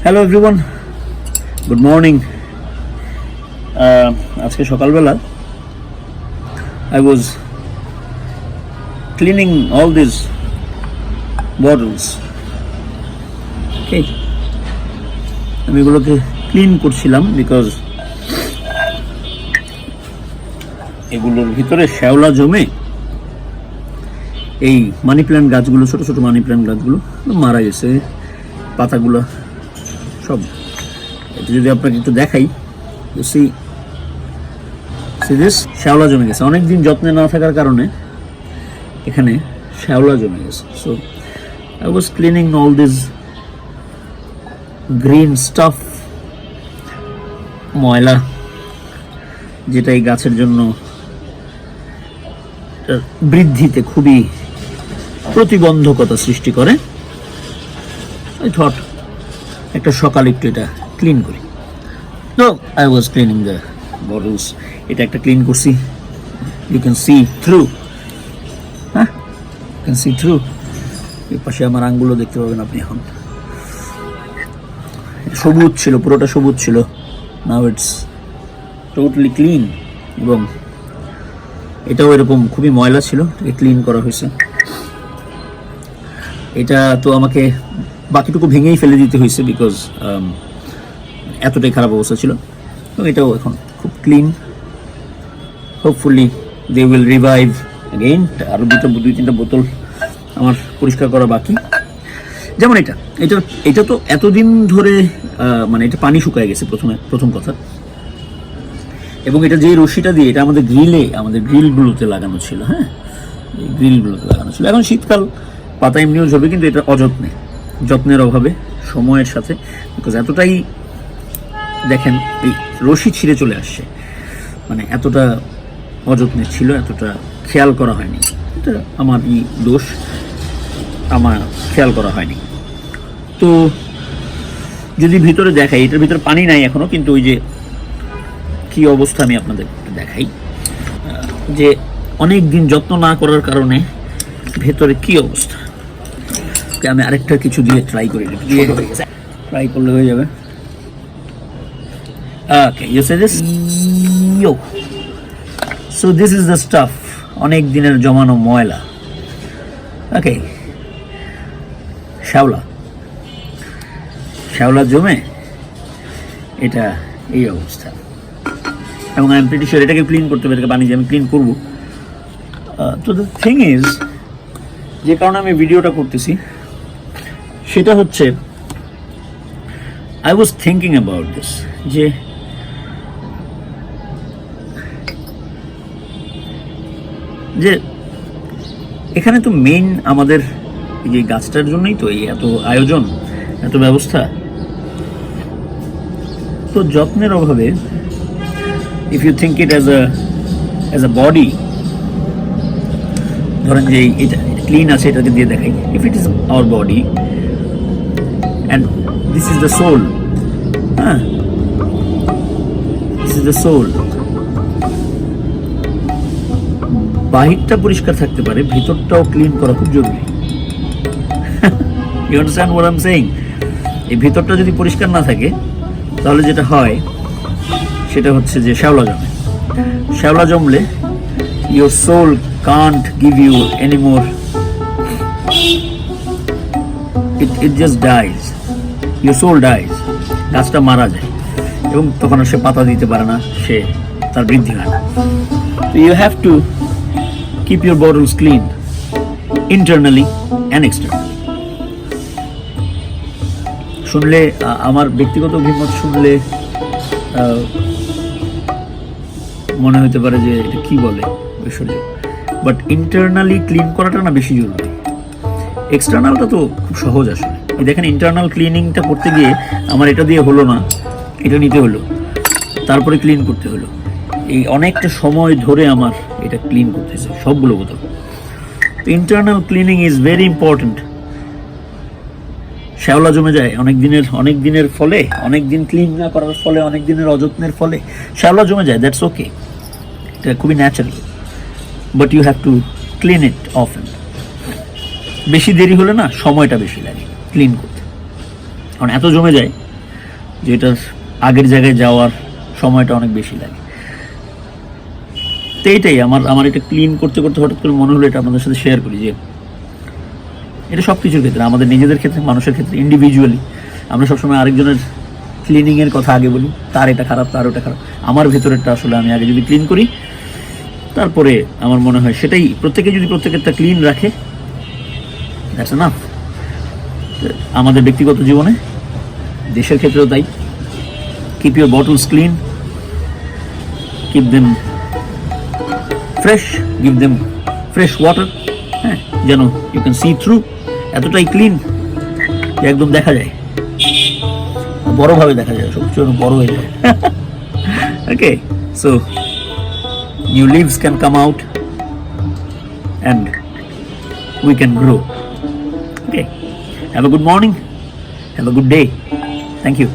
Hello everyone, good morning. আজকে সকালবেলা I was cleaning all these bottles. Okay, আমি এগুলোকে ক্লিন করছিলাম বিকজ এগুলোর ভিতরে শ্যাওলা জমে এই মানি প্ল্যান্ট গাছগুলো, ছোট ছোট মানি প্ল্যান্ট গাছগুলো মারা গেছে, পাতাগুলো সব। এটা যদি আপনাকে একটু দেখাই, শ্যাওলা জমে গেছে, অনেকদিন যত্নে না থাকার কারণে এখানে শ্যাওলা জমে গেছে। So I was cleaning all this green staff, ময়লা যেটা এই গাছের জন্য বৃদ্ধিতে খুবই প্রতিবন্ধকতা সৃষ্টি করে। আই থট একটা সকাল একটু এটা ক্লিন করি। তো I was cleaning the bottles. এটা একটা ক্লিন করছি, ইউ ক্যান সি থ্রু, হ্যাঁ ক্যান সি থ্রু। এর পাশে আমার আঙ্গুলও দেখতে পাবেন আপনি। এখন সবুজ ছিল, পুরোটা সবুজ ছিল, নাও ইটস টোটালি ক্লিন। এবং এটাও এরকম খুবই ময়লা ছিল, এটাকে ক্লিন করা হয়েছে। এটা তো আমাকে বাকিটুকু ভেঙেই ফেলে দিতে হয়েছে বিকজ এতটাই খারাপ অবস্থা ছিল। এবং এটাও এখন খুব clean. Hopefully they will revive again. আরও দুই তিনটা বোতল আমার পরিষ্কার করা বাকি। যেমন এটা তো এতদিন ধরে মানে এটা পানি শুকায় গেছে প্রথম কথা। এবং এটা যে রশিটা দিয়ে এটা আমাদের গ্রিলগুলোতে লাগানো ছিল, হ্যাঁ এই গ্রিলগুলোতে লাগানো ছিল। এখন শীতকাল, পাতা এমনিও ঝরবে, কিন্তু এটা যত্নের অভাবে সময়ের সাথে, বিকজ এতটাই দেখেন এই রশি ছিঁড়ে চলে আসছে, মানে এতটা অযত্নে ছিল, এতটা খেয়াল করা হয়নি। এটা আমারই দোষ, আমার খেয়াল করা হয়নি। তো যদি ভিতরে দেখাই, এটার ভিতরে পানি নাই এখনো, কিন্তু ওই যে কি অবস্থা আমি আপনাদের দেখাই, যে অনেক দিন যত্ন না করার কারণে ভেতরে কি অবস্থা। আমি আরেকটা কিছু দিয়ে ট্রাই করি, ট্রাই করলে হয়ে যাবে। Okay, you say this? Yo. So this is the stuff. অনেক দিনের জমানো ময়লা। Okay. শ্যাওলা জমে এটা এই অবস্থা। এবং আই এম প্রিটি শিওর এটাকে ক্লিন করতে হবে, এটাকে পানি দিয়ে আমি ক্লিন করবো। তো দ্য থিং ইজ, যে কারণে আমি ভিডিওটা করতেছি সেটা হচ্ছে I was thinking about this, যে এখানে তো মেইন আমাদের এই যে গাছটার জন্যই তো এই এত আয়োজন, এত ব্যবস্থা। তো যত্নের অভাবে, if you think it as a body, ধরেন যে এটা ক্লিন আছে, এটাকে দিয়ে দেখাই, if it is our body and this is the soul, হ্যাঁ দিস ইজ দ্য সোল। বাহিরটা পরিষ্কার থাকতে পারে, ভিতরটাও ক্লিন করা খুব জরুরি। You understand what I am saying? এই ভিতরটা যদি পরিষ্কার না থাকে, তাহলে যেটা হয় সেটা হচ্ছে যে শ্যাওলা জমলে your soul can't give you anymore, it just dies, your soul dies, গাছটা মারা যায় এবং তখন সে পাতা দিতে পারে না, সে তার বৃদ্ধি হয় না। So you have to keep your bottles clean internally and externally. শুনলে আমার ব্যক্তিগত অভিমত শুনলে মনে হতে পারে যে এটা কি বলে ঐশ্বর্য, বাট ইন্টারনালি ক্লিন করাটা না বেশি জরুরি। এক্সটার্নালটা তো খুব সহজ আসলে। এই দেখেন, ইন্টারনাল ক্লিনিংটা করতে গিয়ে আমার এটা দিয়ে হলো না, এটা নিতে হলো, তারপরে ক্লিন করতে হলো। এই অনেকটা সময় ধরে আমার এটা ক্লিন করতেছে সবগুলো বোতল। Internal cleaning is very important. শ্যাওলা জমে যায় অনেক দিনের ফলে, অনেক দিন ক্লিন না করার ফলে, অনেক দিনের অযত্নের ফলে শ্যাওলা জমে যায়। দ্যাটস ওকে, এটা খুবই natural, but you have to clean it often. বেশি দেরি হলে না সময়টা বেশি লাগে ক্লিন করতে, কারণ এত জমে যায় যেটার আগের জায়গায় যাওয়ার সময়টা অনেক বেশি লাগে। তো এইটাই আমার এটা ক্লিন করতে করতে হঠাৎ করে মনে হলো এটা আপনাদের সাথে শেয়ার করি, যে এটা সব কিছুর ক্ষেত্রে, আমাদের নিজেদের ক্ষেত্রে, মানুষের ক্ষেত্রে, ইন্ডিভিজুয়ালি আমরা সবসময় আরেকজনের ক্লিনিংয়ের কথা আগে বলি, তার এটা খারাপ, তার ওটা খারাপ। আমার ভেতরেরটা আসলে আমি আগে যদি ক্লিন করি, তারপরে আমার মনে হয় সেটাই, প্রত্যেকে যদি প্রত্যেকেরটা ক্লিন রাখে, দ্যাটস এনাফ। আমাদের ব্যক্তিগত জীবনে, দেশের ক্ষেত্রেও তাই। Keep your bottles clean, keep them fresh, give them fresh water, হ্যাঁ, যেন ইউ ক্যান সি থ্রু, এতটাই ক্লিন যে একদম দেখা যায়, বড়ভাবে দেখা যায়, সবচেয়ে বড় হয়ে যায়। ওকে, so new leaves can come out and we can grow. Okay, have a good morning, have a good day. Thank you.